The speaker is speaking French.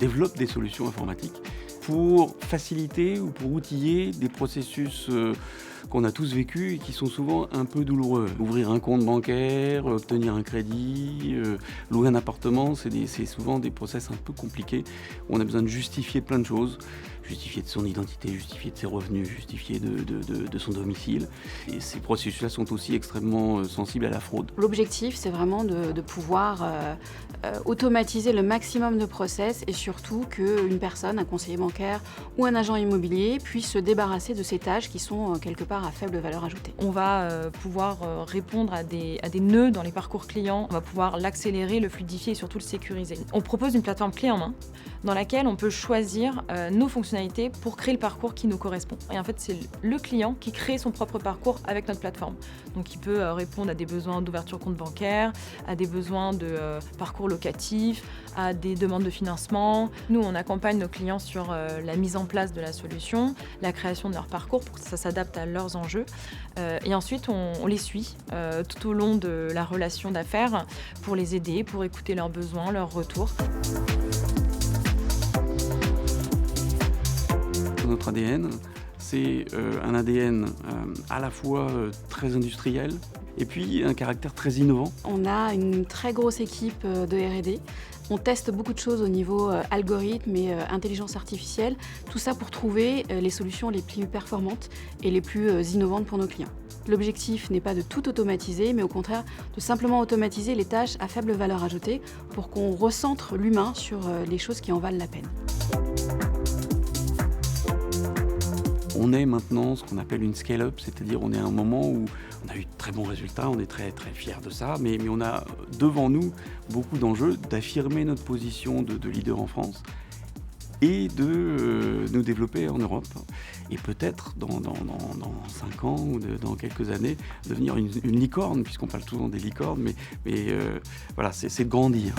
développe des solutions informatiques pour faciliter ou pour outiller des processus qu'on a tous vécus et qui sont souvent un peu douloureux. Ouvrir un compte bancaire, obtenir un crédit, louer un appartement, c'est souvent des process un peu compliqués où on a besoin de justifier plein de choses. Justifier de son identité, justifier de ses revenus, justifier de son domicile. Et ces processus-là sont aussi extrêmement sensibles à la fraude. L'objectif, c'est vraiment de pouvoir automatiser le maximum de process et surtout qu'une personne, un conseiller bancaire ou un agent immobilier puisse se débarrasser de ces tâches qui sont quelque part à faible valeur ajoutée. On va pouvoir répondre à des nœuds dans les parcours clients. On va pouvoir l'accélérer, le fluidifier et surtout le sécuriser. On propose une plateforme clé en main dans laquelle on peut choisir nos fonctionnalités pour créer le parcours qui nous correspond. Et en fait, c'est le client qui crée son propre parcours avec notre plateforme. Donc il peut répondre à des besoins d'ouverture de compte bancaire, à des besoins de parcours locatif, à des demandes de financement. Nous, on accompagne nos clients sur la mise en place de la solution, la création de leur parcours pour que ça s'adapte à leurs enjeux. Et ensuite, on les suit tout au long de la relation d'affaires pour les aider, pour écouter leurs besoins, leurs retours. Notre ADN, c'est un ADN à la fois très industriel et puis un caractère très innovant. On a une très grosse équipe de R&D. On teste beaucoup de choses au niveau algorithme et intelligence artificielle, tout ça pour trouver les solutions les plus performantes et les plus innovantes pour nos clients. L'objectif n'est pas de tout automatiser, mais au contraire de simplement automatiser les tâches à faible valeur ajoutée pour qu'on recentre l'humain sur les choses qui en valent la peine. On est maintenant ce qu'on appelle une scale-up, c'est-à-dire on est à un moment où on a eu de très bons résultats, on est très très fiers de ça, mais on a devant nous beaucoup d'enjeux d'affirmer notre position de leader en France et de nous développer en Europe. Et peut-être dans 5 ans ou dans quelques années, devenir une licorne, puisqu'on parle souvent des licornes, mais voilà, c'est de grandir.